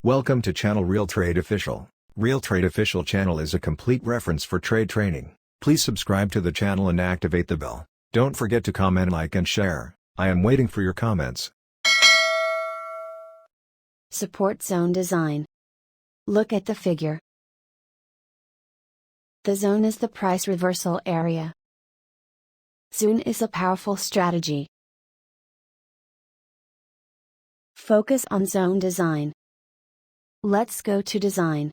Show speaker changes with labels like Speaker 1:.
Speaker 1: Welcome to channel Realtrade Official. Realtrade Official channel is a complete reference for trade training. Please subscribe to the channel and activate the bell. Don't forget to comment, like and share. I am waiting for your comments.
Speaker 2: Support zone design. Look at the figure. The zone is the price reversal area. Zone is a powerful strategy. Focus on zone design. Let's go to design.